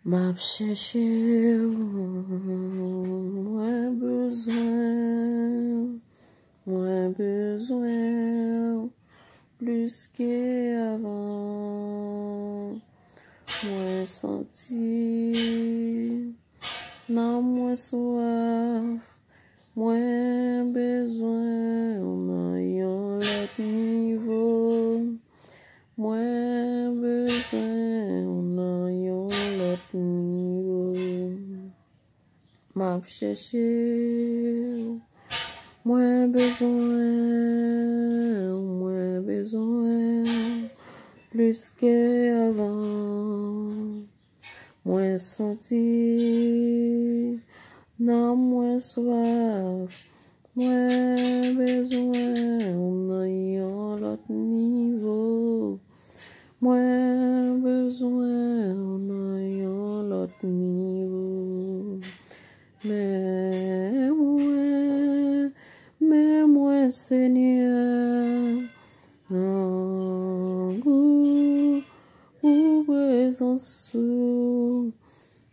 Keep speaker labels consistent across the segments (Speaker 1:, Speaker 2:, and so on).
Speaker 1: M'a cherché, moins besoin, plus qu'avant, moins senti, non moins soif, moins besoin, on a yon l'autre niveau, moins besoin, on a yon l'autre niveau. M'a cherché, moins besoin, plus qu'avant, moins senti, non moins soif, moins besoin, on a yon l'autre niveau, moins besoin, on a yon l'autre niveau. Mais moi, Seigneur, en goût ou présence,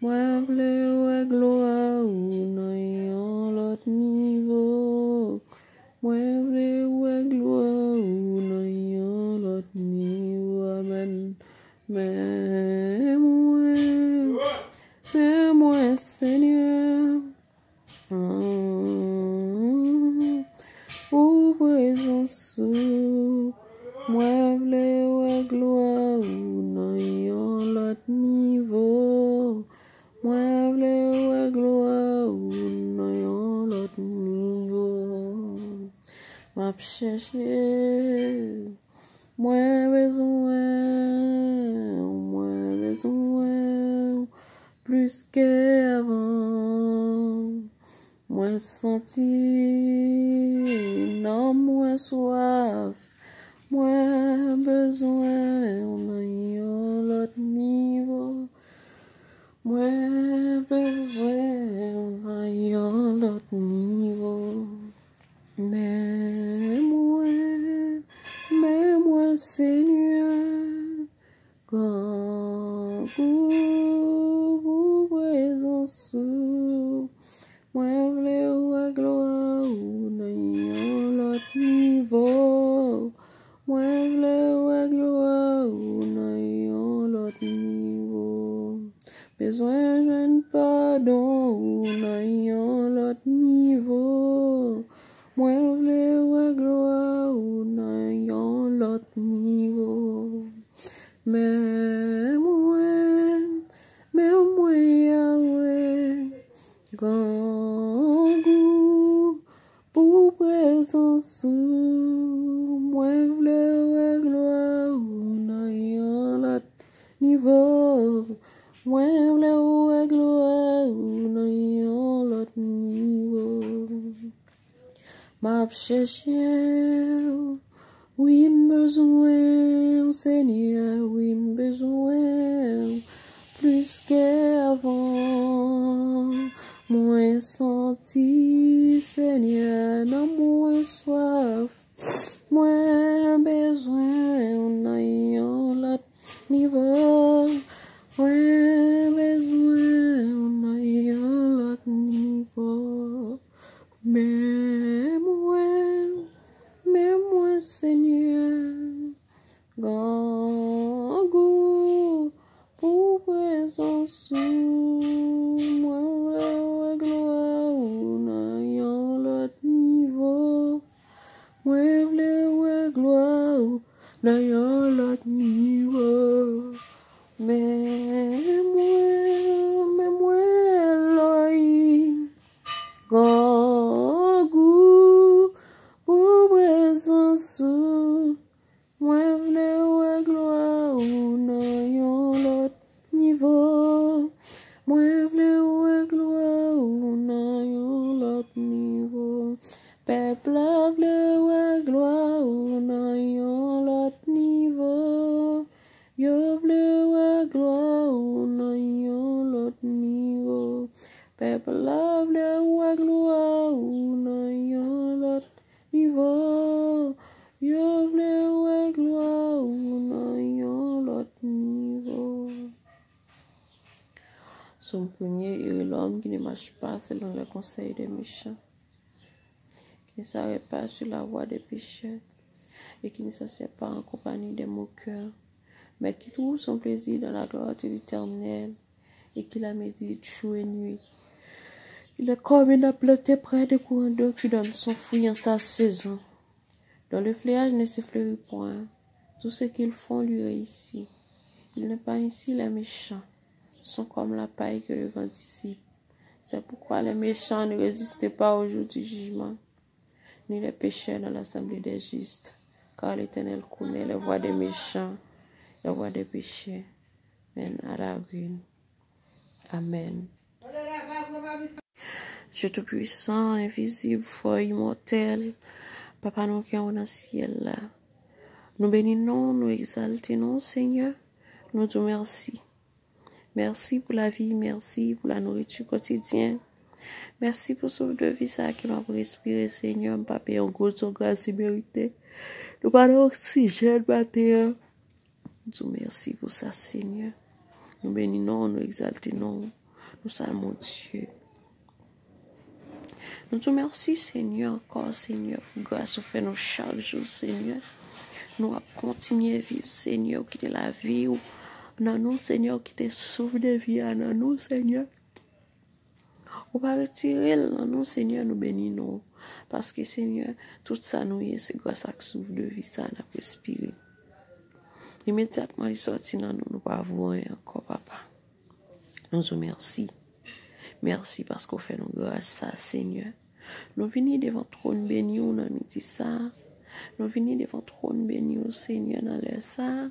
Speaker 1: moi, vle gloire ou nan yon l'autre niveau, moi, vle gloire ou nan yon l'autre niveau, amen. Mais moi, Seigneur, ou présence, moi vle gloire ou nan yon l'autre niveau, moi vle gloire ou nan yon l'autre niveau. M'a cherché, moi besoin, plus qu'avant, moins senti, non moins soif, moins besoin, on a yon l'autre niveau, moins besoin, on a yon l'autre niveau. Mais moi, Seigneur, quand vous présence, moi vle gloire ou nan yon l'autre niveau, moi vle gloire ou nan yon l'autre niveau. Besoin joindre pardon ou nan yon l'autre niveau, moi vle gloire ou nan yon l'autre niveau. Mais moi Yahweh, grand goût pour présence, moi vle gloire ou nan yon l'autre niveau, moi vle gloire ou nan yon l'autre niveau. M'a cherché, oui besoin, Seigneur, oui besoin, plus qu'avant, moins senti, Seigneur, non moins soif, moins besoin, on a yon l'autre niveau, moins besoin, on a yon l'autre niveau. Mais moi, Seigneur, grand goût pour présence, moi vle gloire ou nan yon l'autre niveau, moi vle gloire ou nan yon l'autre niveau. Mais moi, Elohim, grand goût pour présence, moi vle gloire ou nan yon l'autre niveau, moi vle gloire ou nan yon l'autre niveau. Peuple vle gloire ou nan yon l'autre niveau, yo vle gloire ou nan yon l'autre niveau. Peuple vle gloire ou nan yon l'autre niveau, yo vle gloire ou nan yon l'autre niveau. Son premier est l'homme qui ne marche pas selon les conseils des méchants, qui ne s'arrête pas sur la voie des pécheurs et qui ne s'assied pas en compagnie des moqueurs, mais qui trouve son plaisir dans la gloire de l'Éternel et qui la médite jour et nuit. Il est comme une planté près des courants d'eau qui donne son fruit en sa saison, dont le feuillage ne se fleurit point. Tout ce qu'ils font lui réussit. Il n'est pas ainsi les méchants, sont comme la paille que le vent dissipe. C'est pourquoi les méchants ne résistent pas au jour du jugement, ni les pécheurs dans l'assemblée des justes, car l'Éternel connaît les voies des méchants, les voies des pécheurs, mènent à la ruine. Amen. Dieu tout-puissant, invisible, fort, immortel, Papa nous qui est dans le ciel là, nous bénissons, nous exaltons, Seigneur, nous te merci. Merci pour la vie, merci pour la nourriture quotidienne. Merci pour ce de vie ça qui m'a respirer, Seigneur, Papa, en gros, son grâce et mérité. Nous parlons oxygène, matin. Nous te merci pour ça, Seigneur. Nous bénissons, nous exaltons, nous saluons Dieu. Nous te merci, Seigneur, encore, Seigneur, pour grâce au fait nous chaque jour, Seigneur. Nous allons continuer à vivre, Seigneur, qui est la vie, ou dans nous, Seigneur, qui te sauve de vie, dans nous, Seigneur. On va retirer dans nous, Seigneur, nous bénissons. Parce que, Seigneur, tout ça nous est, c'est grâce à ce souffle de vie, ça nous a respiré. Immédiatement, il sortit dans nous, nous pas voir encore, Papa. Nous te merci. Merci parce qu'on fait nous grâce, ça, Seigneur. Nous venons devant trône béni dans midi ça. Nous venons devant trône béni, Seigneur, dans l'air ça.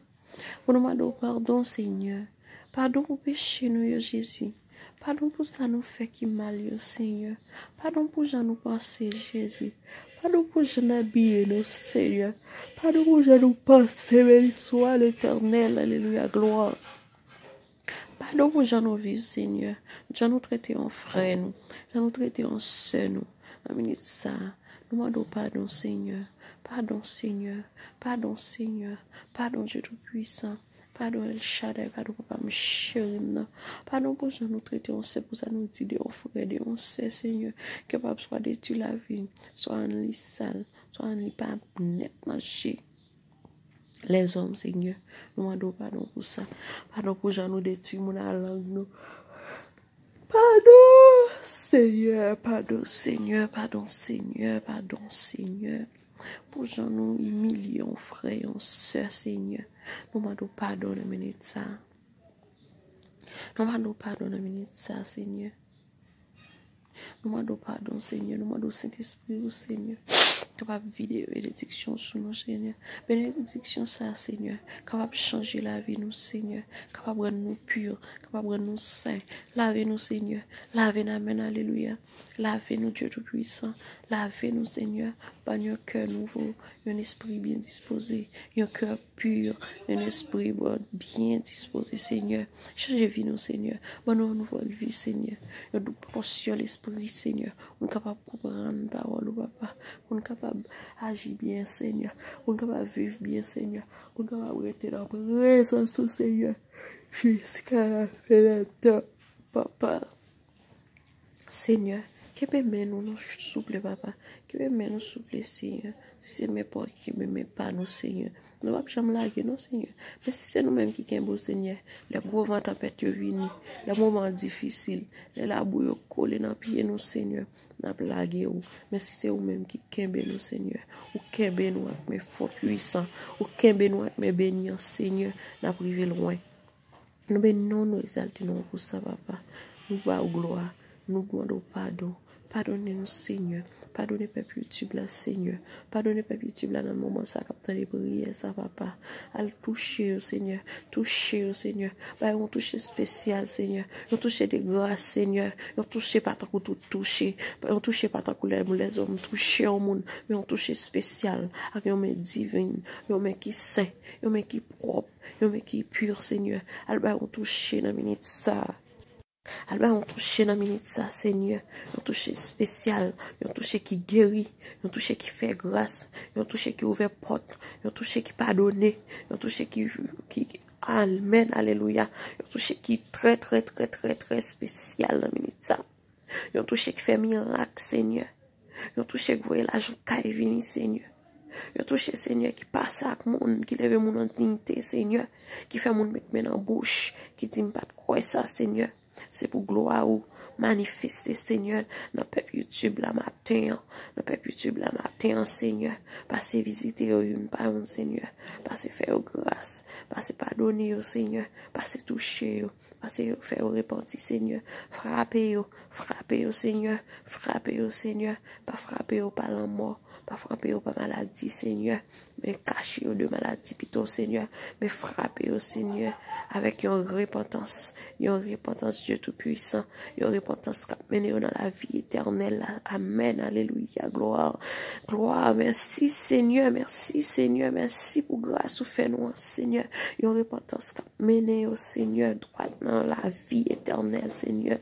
Speaker 1: Pour nous demander pardon, Seigneur. Pardon pour péché, nous, Jésus. Pardon pour ça nous fait qui mal, Seigneur. Pardon pour ça nous penser, Jésus. Pardon pour ça nous habiller, nous, Seigneur. Pardon pour ça nous penser, béni soit l'Éternel, alléluia, gloire. Pardon pour ça nous vivre, Seigneur. Nous nous traiter en frère, nous. Nous traiter en sœur, nous. Amen, ça. Nous demandons pardon, Seigneur. Pardon, Seigneur. Pardon, Seigneur. Pardon, Dieu Tout-Puissant. Pardon, El Shaddai. Pardon, Papa, me chérie. Pardon pour ça nous traiter, on sait, pour ça nous dire, on frère, on sait, Seigneur, que Papa soit détruit la vie, soit en lit sale, soit en lit pas net, nager. Les hommes, Seigneur, nous demandons pardon pour ça. Pardon pour ça nous détruire mon langue, nous. Pardon, Seigneur, pardon, Seigneur, pardon, Seigneur, pardon, Seigneur. Pour ça nous humilions, frères, sœurs, Seigneur. Nous demandons pardon dans minute ça. Nous demandons pardon dans minute ça, Seigneur. Nous demandons pardon, Seigneur. Nous demandons Saint-Esprit, Seigneur. Capable de vider bénédiction sur nous, Seigneur. Bénédiction ça, Seigneur. Capable de changer la vie, nous, Seigneur. Capable de rendre nous purs. Capable de rendre nous saints. Lavez-nous, Seigneur. Lavez-nous, amen, alléluia. Lavez-nous, Dieu Tout-Puissant. Lavez-nous, Seigneur. Par un cœur nouveau. Un esprit bien disposé. Un cœur pur. Un esprit bien disposé, Seigneur. Changez vie, nous, Seigneur. Bonne nouvelle vie, Seigneur. Une portion l'esprit, Seigneur. On est capable de comprendre la parole, Papa. On est capable d'agir bien, Seigneur. On est capable de vivre bien, Seigneur. On est capable de rester dans la présence du Seigneur jusqu'à la fin de temps, Papa. Seigneur, que permet nous souple, Papa. Que permet nous souple, Seigneur. Si c'est mes portes qui ne me pas, nous, Seigneur. Nous ne pouvons pas laguer, non, Seigneur. Mais si c'est nous-mêmes qui sommes beau, Seigneur, les gros vents tempêtes viennent, les moments difficiles, les labouilles collés dans le pied, nous, Seigneur, nous pouvons laguer. Mais si c'est nous-mêmes qui sommes nous, Seigneur, ou qui sommes nous avec mes forts puissants, ou qui sommes nous avec mes bénissants, Seigneur, nous privé loin. Nous bénissons, nous exaltons pour ça, Papa. Nous voulons gloire, nous demandons pardon. Pardonnez-nous, Seigneur. Pardonnez peuple YouTube là, Seigneur. Pardonnez peuple YouTube là dans le moment ça capte les prières, ça Papa. Al toucher, Seigneur. Toucher, Seigneur. Bah, on touche spécial, Seigneur. On touche des grâces, Seigneur. On touche pas tant que tout toucher. On touche pas tant que les hommes toucher au monde, mais on touche spécial. Avec un main divine, un main qui saint, un main qui propre, un main qui pur, Seigneur. Al bah, on touche dans minute ça. Alors, on touche dans la minute ça, Seigneur. On touche spécial. On touche qui guérit. On touche qui fait grâce. On touche qui ouvre porte. On touche qui pardonne. On touche qui Amen, alléluia. Yon touché qui très, très, très, très, très spécial dans minute ça. Yon touché qui fait miracle, Seigneur. Yon touché qui voyait l'argent qui vini, Seigneur. Yon touché, Seigneur, qui passe avec moun, qui lève moun en dignité, Seigneur. Qui fait moun mettre main en bouche, qui dit pas de quoi ça, Seigneur. C'est pour gloire ou manifester, Seigneur, dans le peuple YouTube la matin, dans le peuple YouTube la matin, Seigneur. Passez visiter une par une, Seigneur. Passez faire grâce. Passez pardonner, Seigneur. Passez toucher, passez faire repentir, Seigneur. Frappez, Seigneur. Frappez, Seigneur. Pas frapper par la mort. Pas frapper par maladie, Seigneur. Mais cacher de maladie, plutôt, Seigneur. Mais frapper, Seigneur. Avec une repentance, Dieu Tout-Puissant. Une repentance qui mène dans la vie éternelle. Amen. Alléluia. Gloire. Gloire. Merci, Seigneur. Merci, Seigneur. Merci pour grâce ou fait nous, Seigneur. Une repentance qui mène au Seigneur droit dans la vie éternelle, Seigneur.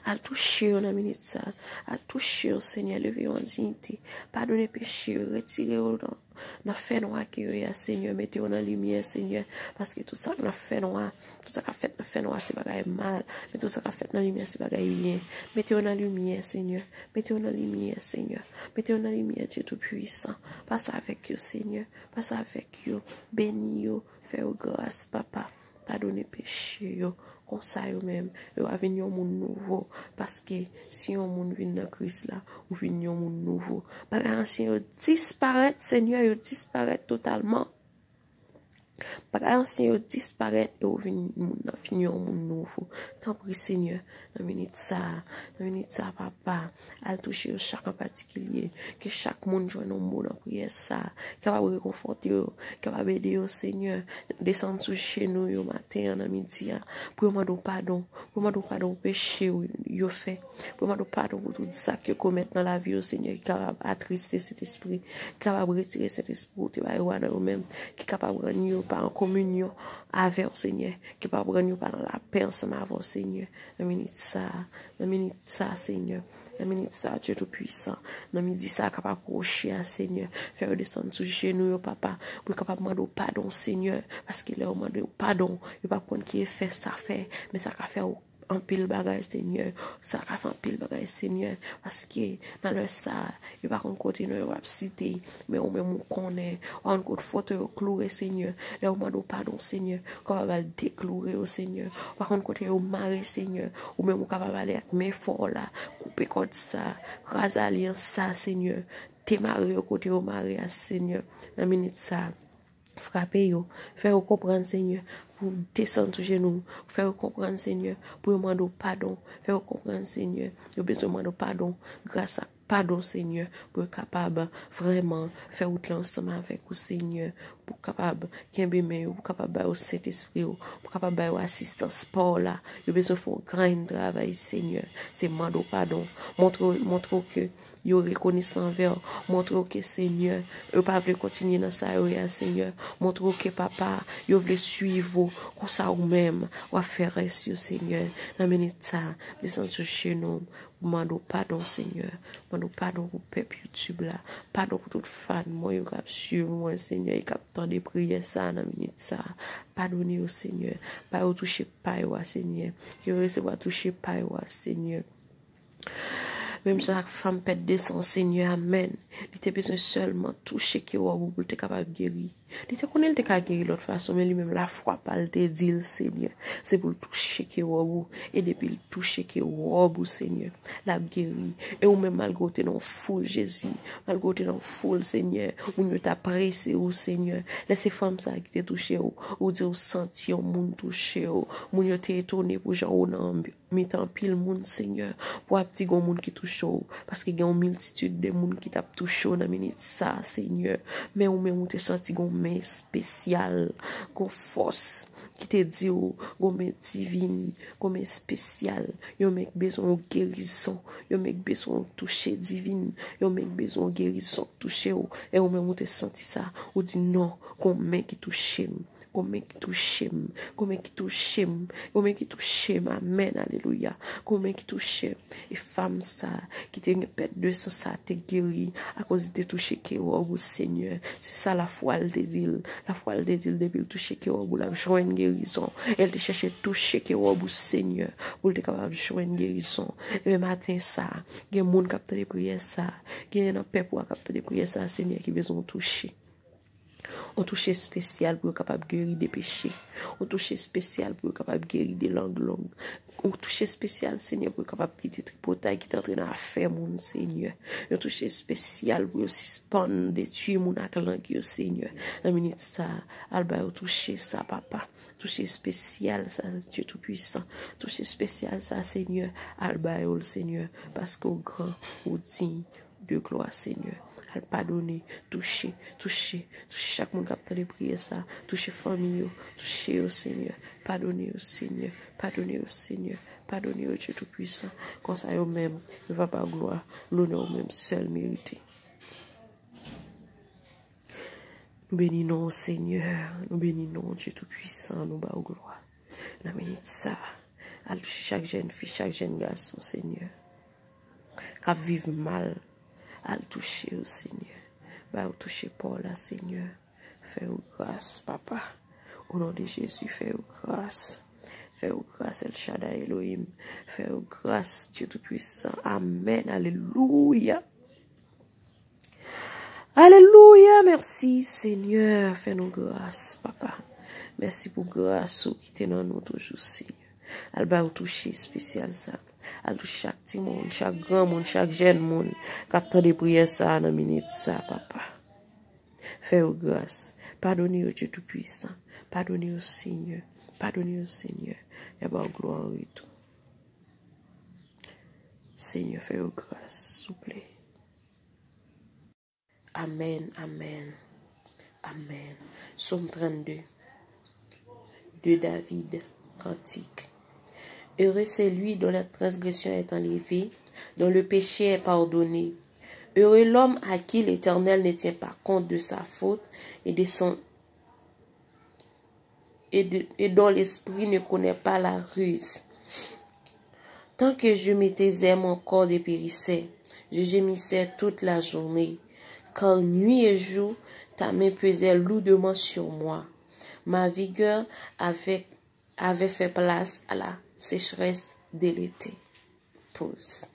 Speaker 1: À toucher dans minute ça, à toucher au Seigneur, lever en dignité, pardonner péché, retirer dans fait noir qui est Seigneur, mettez en lumière, Seigneur, parce que tout ça qu'on a fait noir, tout ça qu'on a fait dans fait noir, c'est pas mal, mais tout ça qu'on a fait dans lumière, c'est pas bien. Mettez en lumière, Seigneur, mettez en lumière, Seigneur, mettez en lumière, Dieu Tout-Puissant, passe avec vous, Seigneur, passe avec vous, bénis vous, fais-vous grâce, Papa, pardonnez péché, comme ça même va venir un monde nouveau parce que si un monde vient dans Christ là ou vient un monde nouveau pas ancien disparaître Seigneur disparaître totalement pas ancien disparaître et finir un monde nouveau tant pis Seigneur dans minute ça papa à toucher chaque en particulier que chaque monde joue un bon dans prière ça capable réconforter capable aider au Seigneur descendre sur chez nous au matin dans midi pour demander pardon péché yo fait pour demander pardon pour tout ça que commettre dans la vie au Seigneur qui capable attrister cet esprit capable retirer cet esprit tu vas voir dans même qui capable rendre par en communion avec le Seigneur qui capable rendre par la paix ensemble avec le Seigneur dans minute ça Seigneur dans minute ça Dieu Tout-Puissant dans midi ça capable approcher à Seigneur faire descendre sur genoux papa pour capable demander pardon Seigneur parce qu'il a demandé pardon il pas prendre qui est fait ça fait mais ça va faire en pile bagage Seigneur ça va faire en pile bagage Seigneur parce que dans le ça il va côté nous va citer mais on même connaît on côté photo clouer Seigneur là on demande pardon Seigneur qu'on va déclouer au Seigneur par contre côté au mari Seigneur ou même on capable aller avec mes fort là couper comme ça raser alliance ça Seigneur t'es marié au côté au mari Seigneur dans minute ça frapper yo faire comprendre Seigneur pour descendre sur genoux faire comprendre Seigneur pour demander pardon faire comprendre Seigneur yo besoin demander pardon grâce à pardon Seigneur pour être capable vraiment faire tout l'ensemble avec vous Seigneur pour capable qu'un bébé pour capable au Saint-Esprit pour capable assistance pour là yo besoin faire grand travail Seigneur c'est demander pardon montre que yo reconnaissant envers montre que Seigneur yo pas veut continuer dans ça Seigneur montre que papa yo veut suivre comme ça ou même ou faire rester Seigneur dans minute ça descendre chez nous demande pardon Seigneur demande pardon pour peuple YouTube là pardon pour toute fan moi yo cap sur moi Seigneur il cap tant de prières ça dans minute ça pardonnez au Seigneur pas au toucher pas au Seigneur que recevoir toucher pas au Seigneur même si la femme pète descend Seigneur amen il était besoin seulement toucher que ou pour être capable de guérir il était connaît il était capable de guérir l'autre façon mais lui même la foi pas le dit le Seigneur c'est pour toucher que ou et depuis le toucher que ou Seigneur la guéri et ou même malgré non foule Jésus malgré non foule Seigneur ou nous t'apprécier au Seigneur laissez femme ça qui t'a touché ou dire senti au monde touché ou nous t'es étonné pour gens on mettant pile monde Seigneur pour un petit gon monde qui touche parce qu'il y a une multitude de monde qui t'a touché dans minute ça Seigneur mais ou même t'es senti gon main spécial gon force qui te dit gon main divine gon main spécial yo mec besoin de guérison yo mec besoin de toucher divine yo mec besoin de guérison toucher et ou même t'es senti ça ou dit non gon main qui touche Comment qui touche, comment qui touche, comment qui touche, amen, alléluia. Comment qui touche, et femme ça, qui te répète de ça te guéri, à cause de toucher qui au Seigneur. C'est ça la foi des îles. La foi des îles depuis le toucher qui au la joindre guérison. Elle te cherche toucher qui au Seigneur, pour te capable joindre guérison. Et le matin ça, il y a des gens qui captent les prières ça, il y a un peuple qui capte les prières ça, Seigneur qui besoin de toucher. On touche spécial pour être capable de guérir des péchés. On touche spécial pour être capable de guérir des langues. On touche spécial, Seigneur, pour être capable de quitter tripotail qui t'entraîne à faire, mon Seigneur. On touche spécial pour suspendre, détruire mon langue, Seigneur. La minute ça, Alba, on touche ça, papa. Touche spécial, ça, Dieu Tout-Puissant. Touche spécial, ça, Seigneur. Alba, le Seigneur. Parce qu'au grand, au digne de gloire, Seigneur. Pardonner, toucher chaque monde qui a les prières ça, toucher famille, toucher au Seigneur, pardonner au Seigneur, pardonner au Seigneur, pardonner au Dieu Tout-Puissant, comme ça eux-mêmes, ne va pas gloire, l'honneur même seul mérité. Nous bénissons au Seigneur, nous bénissons Dieu Tout-Puissant, nous bas gloire. Nous bénissons ça, à toucher chaque jeune fille, chaque jeune garçon, Seigneur, qui vivent mal. À le toucher au Seigneur. Bah, au toucher Paul, là, Seigneur. Fais-nous grâce, papa. Au nom de Jésus, fais-nous grâce. Fais-nous grâce, El Shaddai Elohim. Fais-nous grâce, Dieu Tout-Puissant. Amen. Alléluia. Alléluia. Merci, Seigneur. Fais-nous grâce, papa. Merci pour grâce qui est dans nous toujours, Seigneur. Alba au toucher spécial ça. À toucher chaque petit monde, chaque grand monde, chaque jeune monde. Captant des prières ça dans minute ça, papa. Fais-nous grâce. Pardonnez au Dieu Tout-Puissant. Pardonnez au Seigneur. Pardonnez au Seigneur. Et bah, gloire et tout. Seigneur, fais-nous grâce, s'il vous plaît. Amen, amen, amen. Psaume 32 de David, cantique. Heureux c'est lui dont la transgression est enlevée, dont le péché est pardonné. Heureux l'homme à qui l'Éternel ne tient pas compte de sa faute et dont l'esprit ne connaît pas la ruse. Tant que je me taisais, mon corps dépérissait. Je gémissais toute la journée. Car nuit et jour, ta main pesait lourdement sur moi. Ma vigueur avait fait place à la sécheresse de l'été. Pause.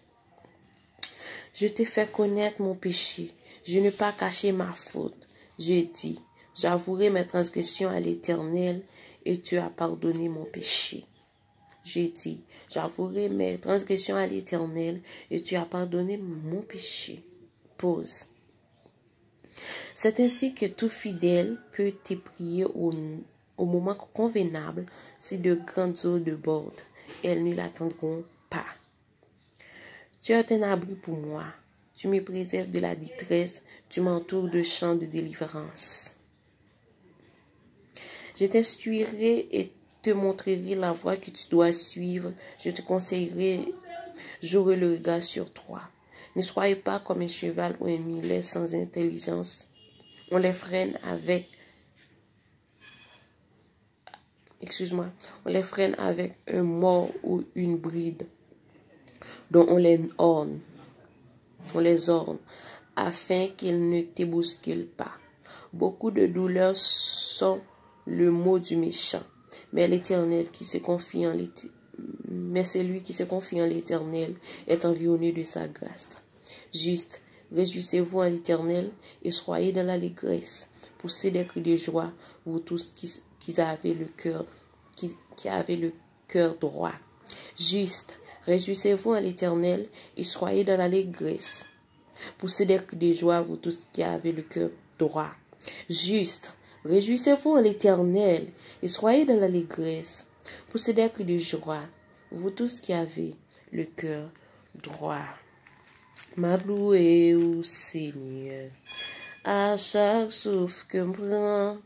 Speaker 1: Je t'ai fait connaître mon péché. Je n'ai pas caché ma faute. Je dis, j'avouerai mes transgressions à l'Éternel et tu as pardonné mon péché. Je dis, j'avouerai mes transgressions à l'Éternel et tu as pardonné mon péché. Pause. C'est ainsi que tout fidèle peut te prier au moment convenable si de grandes eaux débordent. Elles ne l'attendront pas. Tu es un abri pour moi. Tu me préserves de la détresse. Tu m'entoures de chants de délivrance. Je t'instruirai et te montrerai la voie que tu dois suivre. Je te conseillerai, j'aurai le regard sur toi. Ne soyez pas comme un cheval ou un mulet sans intelligence. On les freine avec... on les freine avec un mors ou une bride, dont on les orne, afin qu'ils ne te bousculent pas. Beaucoup de douleurs sont le mot du méchant, mais l'Éternel qui se confie en celui qui se confie en l'Éternel est environné de sa grâce. Juste, réjouissez-vous en l'Éternel et soyez dans l'allégresse. Poussez des cris de joie, vous tous qui avez le cœur droit. Juste, réjouissez-vous en l'Éternel et soyez dans l'allégresse. Poussez des cris de joie, vous tous qui avez le cœur droit. Juste, réjouissez-vous en l'Éternel et soyez dans l'allégresse. Poussez des cris de joie, vous tous qui avez le cœur droit. M'ablouer au Seigneur, à chaque souffle que me prend.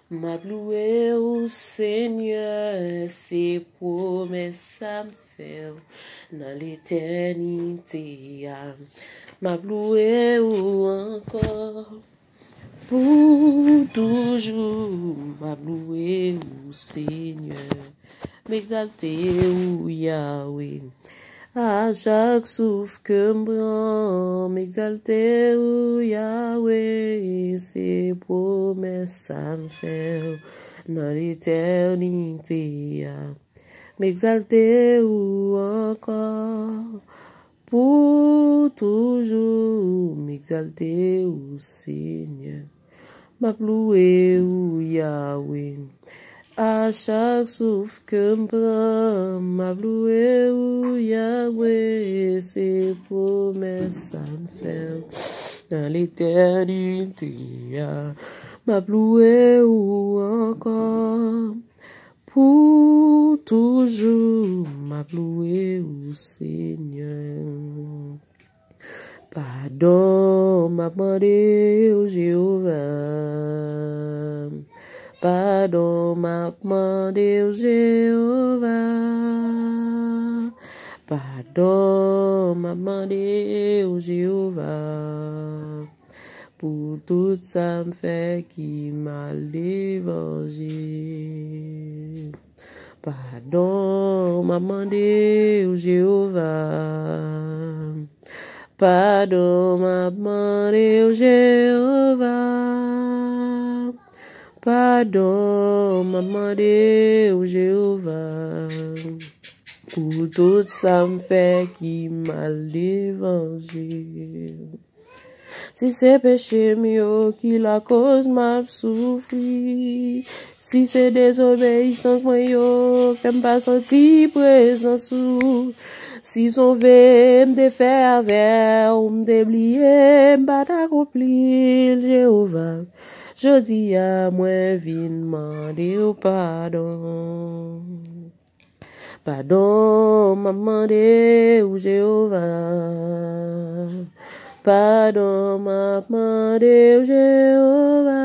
Speaker 1: M'ablouer au Seigneur, ses promesses à me faire dans l'éternité. M'ablouer encore, Pour toujours m'ablouer au Seigneur, m'exalter au Yahweh. À chaque souffle que me prend, m'exalter au Yahweh, ses promesses ça me fait dans l'éternité. M'exalter ou encore pour toujours, m'exalter au Seigneur. M'ablouer ou Yahweh. À chaque souffle que me prend, m'ablouer ou Yahweh, ses promesses ça me fait dans l'éternité. M'ablouer ou encore pour toujours, m'ablouer au Seigneur. Pardon, m'a demandé au Jéhovah. Pardon, m'a demandé au Jéhovah. Pardon, m'a demandé au Jéhovah. Pour tout ça me fait qui m'a l'évangile. Pardon, m'a demandé au Jéhovah. Pardon, m'a demandé au Jéhovah. Pardon, m'a demandé au Jéhovah. Pour tout ça me fait qui m'a l'évangile. Si c'est péché mieux qui la cause m'a souffri, si c'est désobéissance moi yo fait pas sentir présence ou si son veut me faire vers ou me déblier m'pas accomplir Jéhovah, je dis à moi vin demander au pardon. Pardon m'a demandé au Jéhovah. Pardon m'a demandé au Jéhovah.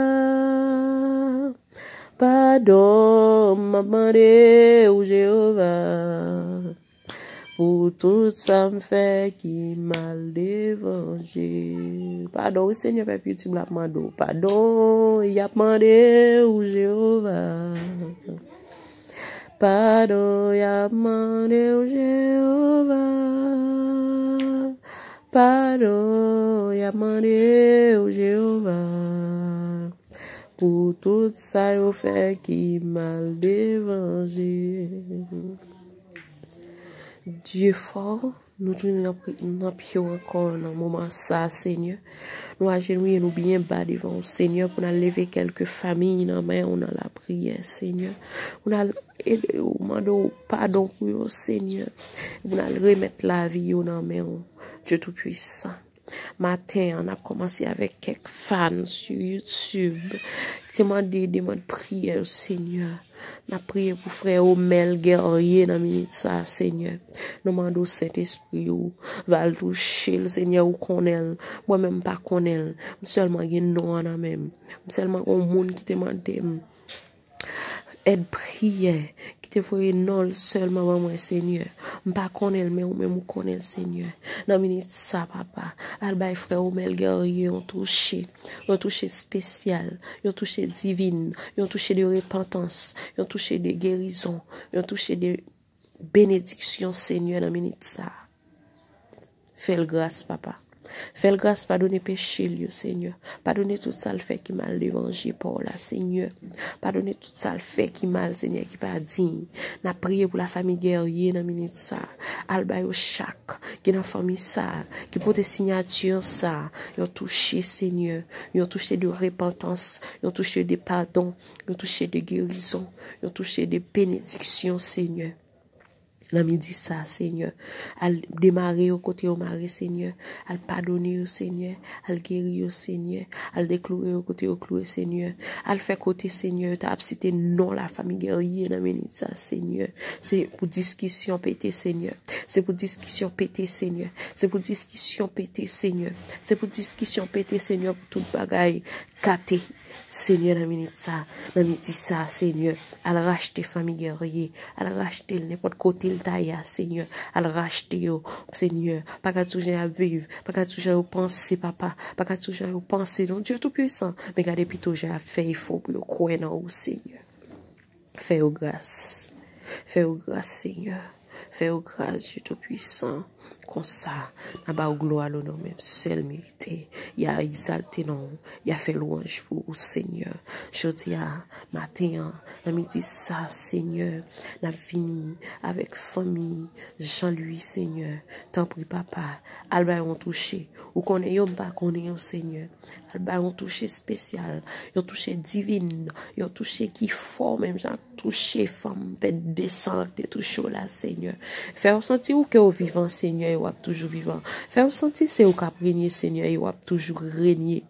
Speaker 1: Pardon m'a demandé au Jéhovah. Pour tout ça me fait qui m'a l'évangile. Pardon, le Seigneur fait plus tu me l'as demandé. Pardon, il a demandé au Jéhovah. Pardon, il a demandé au Jéhovah. Pardon, il a demandé au Jéhovah. Pour tout ça, il fait qui m'a l'évangile. Dieu fort, nous tournons dans pied encore dans le moment ça, Seigneur. Nous agenouillons nous bien bas devant le Seigneur pour nous lever quelques familles dans main, on a la prière, Seigneur. On a demandé pardon pour eux, Seigneur. On a remettre la vie dans main, Dieu Tout-Puissant. Matin, on a commencé avec quelques fans sur YouTube. Demande prière, Seigneur. On a prié pour frère Omel guerrier dans minute ça, Seigneur. Nous demandons Saint-Esprit ou va le toucher, le Seigneur ou connaît. Moi-même pas connaît. Seulement il non en même. Seulement un monde qui demande aide prière qui te faut non seulement moi Seigneur. M'pas connaît mais ou même connaît Seigneur. Dans minute ça papa, albay frère Omel guerrier ont touché spécial, ont touché divine, ont touché de repentance, ont touché de guérison, ont touché de bénédiction Seigneur dans minute ça. Fais grâce papa. Fais grâce, pardonner péché, Seigneur. Pardonner tout ça le fait qui mal l'évangile pour la Seigneur. Pardonner tout ça le fait qui mal, Seigneur, qui pas digne. N'a prié pour la famille guerrier dans minute ça. Alba yo chaque qui dans famille ça, qui pour des signatures ça, ils ont touché Seigneur, ils ont touché de repentance, ils ont touché de pardon, ils ont touché de guérison, ils ont touché de bénédiction Seigneur. Là, me dit ça, Seigneur. Al démarrer au côté au mari, Seigneur. Al pardonner au Seigneur. Al guérir au Seigneur. Al déclouer au côté au clouer, Seigneur. Al faire côté, Seigneur. T'as cité non la famille guerrier, dans minute ça, Seigneur. C'est pour discussion pété, Seigneur. C'est pour discussion pété, Seigneur. C'est pour discussion pété, Seigneur. C'est pour discussion pété, Seigneur, pour tout bagaille gâté. Seigneur, dans minute ça, Seigneur, elle racheter famille guerrier, elle racheter n'importe côté le taille, Seigneur, elle racheter Seigneur, pas qu'à toujours à vivre, pas qu'à toujours penser, papa, pas qu'à toujours penser, non Dieu tout puissant, mais gardez plutôt j'ai fait, il faut pour le croire dans vous, Seigneur. Fais-vous grâce, Seigneur, fais-vous grâce, Dieu tout puissant. Comme ça, n'a pas gloire l'honneur même seul mérité. Il a exalté non, il a fait louange pour le Seigneur. Je dis à matin, on me dit ça, Seigneur, n'a fini avec famille, Jean-Louis, Seigneur. Tant pis, papa, Alba ont touché. Ou qu'on est pas qu'on est Seigneur. Alba ont touché spécial, ils ont touché divine, ils ont touché qui fort même, j'ai touché femme, bête descente, touché là, Seigneur. Faire sentir ou que vous vivant, Seigneur, ou toujours vivant. Faire sentir c'est au cap régner, Seigneur, et ou toujours régner.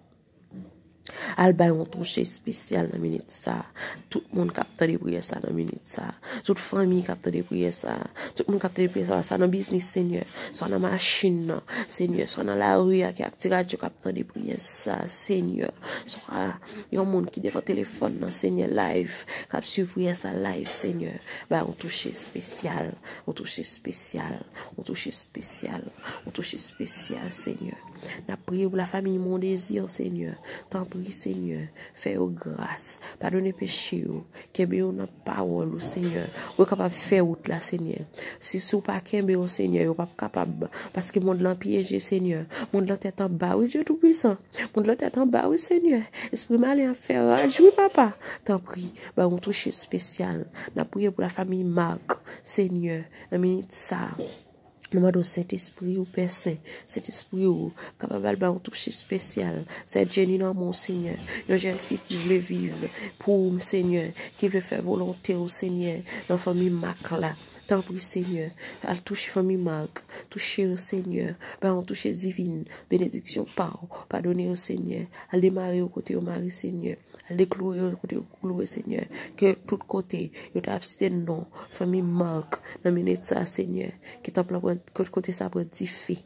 Speaker 1: Alba ont touché spécial dans minute ça. Tout le monde capte des prières ça dans minute ça. Toute famille capte des prières ça. Tout le monde capte des prières ça dans business, Seigneur. Soit dans machine, Seigneur. Soit dans la rue qui a petit radio capte des prières ça, Seigneur. Soit il y a un monde qui devant téléphone, Seigneur, live. Cap suivre ça live, Seigneur. Bah on touché spécial. On touché spécial. On touché spécial. On touché spécial, Seigneur. N'a prié pour la famille mon désir, Seigneur. T'en prie, Seigneur. Fais-vous grâce. Pardonnez péché. Kembe ou notre parole, Seigneur. Vous êtes capable de faire route là, Seigneur. Si vous pas kembe au Seigneur, vous pas capable. Parce que monde l'en piégé, Seigneur. Monde l'en tête en bas, oui, Dieu tout-puissant. Monde l'en tête en bas, oui, Seigneur. Esprit mal en faire, oui, papa. T'en prie. Bah, on touche spécial. N'a prié pour la famille Marc, Seigneur. La minute ça. Nous demandons cet esprit ou personne, cet esprit ou capable de toucher spécial. Cette Jenny dans mon Seigneur, une jeune fille qui veut vivre pour Seigneur, qui veut faire volonté au Seigneur, dans la famille Mac là. Tant pis, Seigneur, elle touche famille Marc, toucher au Seigneur, ben on touche divine, bénédiction pardonner au Seigneur, elle démarrer au côté au mari, Seigneur, elle déclouer au côté au clouer, Seigneur, que tout côté, il t'a abstenu non, famille Marc, dans minute ça, Seigneur, qui t'a côté ça prend 10 faits,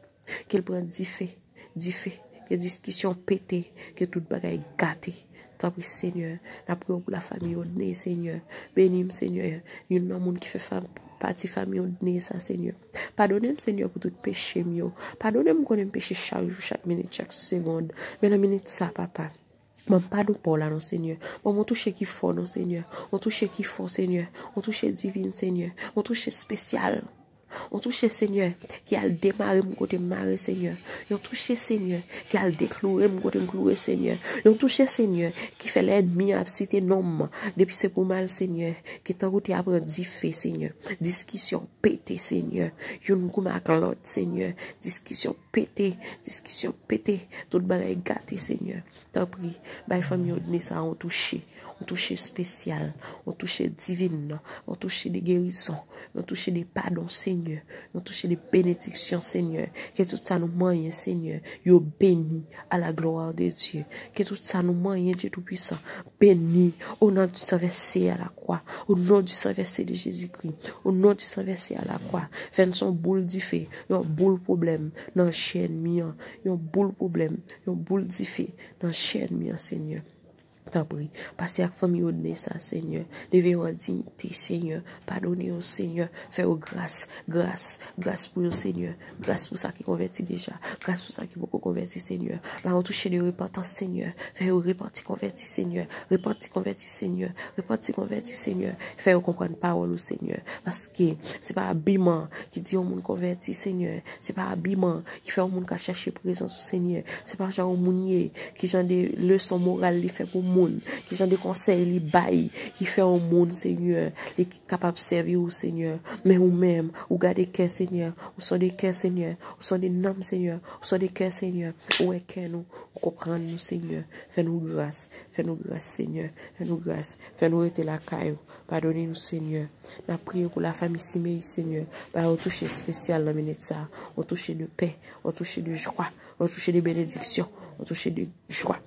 Speaker 1: qu'elle prend 10 faits, que discussion pété, que toute bagaille gâté. Tant pis, Seigneur, la prière pour la famille au nez, Seigneur, bénis, Seigneur, il y a un monde qui fait partie famille au nez, ça, Seigneur. Pardonnez-moi, Seigneur, pour tout péché, mio. Pardonnez-moi qu'on aime péché chaque jour, chaque minute, chaque seconde. Mais la minute, ça, papa. Mon pardon pour là, non, Seigneur. On touche qui fort, non, Seigneur. On touche qui fort, Seigneur. On touche divine, Seigneur. On touche spécial. On touche Seigneur qui a démarré mon côté maré, Seigneur. On touche Seigneur qui a décloué mon côté cloué, Seigneur. On touche Seigneur qui fait l'ennemi à citer nom depuis c'est pour mal, Seigneur. Qui t'a route à prendre 10 faits, Seigneur. Discussion pété, Seigneur. Yon koum ak l'autre, Seigneur. Discussion pété. Tout bagaille gâté, Seigneur. T'en prie. Bah, famille au ça on touche. On touche spécial. On touche divine. On touche des guérisons. On touche des pardons, Seigneur. Nous toucher les bénédictions, Seigneur. Que tout ça nous moyen, Seigneur. Yo béni à la gloire de Dieu. Que tout ça nous moyen, Dieu Tout-Puissant. Béni au nom du sang versé à la croix. Au nom du sang versé de Jésus-Christ. Au nom du sang versé à la croix. Fais son boule d'ifé. Yon boule problème dans chaîne mien. Yon boule problème. Yon boule d'ifé dans chaîne mien, Seigneur. T'en prie, passez à la famille au nez, ça, Seigneur. Levez en dignité, Seigneur. Pardonnez au Seigneur. Faites grâce pour le Seigneur. Grâce pour ça qui convertit déjà. Grâce pour ça qui beaucoup convertit, Seigneur. Là, on touche les repentance, Seigneur. Faites repentir, convertir, Seigneur. Repentir, convertir, Seigneur. Repentir, convertir, Seigneur. Faites comprendre parole au Seigneur. Parce que c'est pas habillement qui dit au monde converti, Seigneur. C'est pas habillement qui fait au monde qui chercher présence au Seigneur. C'est pas genre au mounier qui genre des leçons morales li fait pour monde, qui genre des conseils li bail, qui fait au monde, Seigneur, les capable de servir au Seigneur. Mais ou même, ou garder cœur, Seigneur. Ou sont des cœurs, Seigneur. Ou sont des noms, Seigneur. Ou sont des cœurs, Seigneur. Ou est que nous, comprendre nous, Seigneur. Fais-nous grâce, Seigneur. Fais-nous grâce. Fais-nous rester la caille. Pardonnez-nous, Seigneur. La prière pour la famille Simei, Seigneur. Bah, on touche spécial la minute ça. On touche de paix. On touche de joie. On touche de bénédiction. On touche de joie.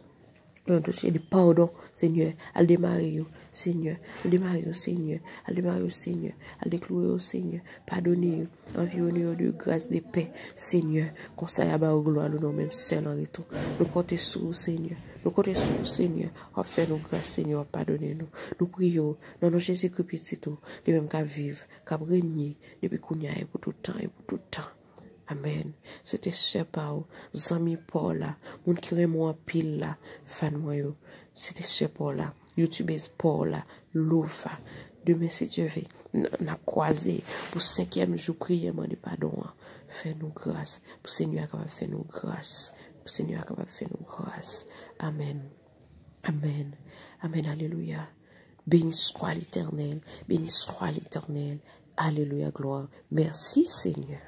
Speaker 1: un dossier de pardon, Seigneur, à démarrer, Seigneur, à démarrer, Seigneur, à démarrer, Seigneur, à déclouer, Seigneur, pardonner, environner de grâce, de paix, Seigneur, qu'on s'aille à bas au gloire, nous même seul en retour. Nous comptons sur vous, Seigneur, nous comptons sur vous, Seigneur, offre nous grâce, Seigneur, pardonnez-nous. Nous prions, dans nos Jésus-Christ, petit tout, les mêmes qu'à vivre, qu'à régner, depuis qu'on y a pour tout temps et pour tout temps. Amen. C'était Sœur Pao, Zami Paula, moun qui remou en pile là, fan moi yo. C'était Sœur Paula, YouTubeuse Paula, Loufa. Demain, si Dieu veut, n'a croisé pour 5e jour prier, de pardon. Fais-nous grâce. Pour Seigneur capable faire nous grâce. Pour Seigneur capable faire nous grâce. Amen. Amen. Amen. Alléluia. Béni soit l'Éternel. Béni soit l'Éternel. Alléluia. Gloire. Merci Seigneur.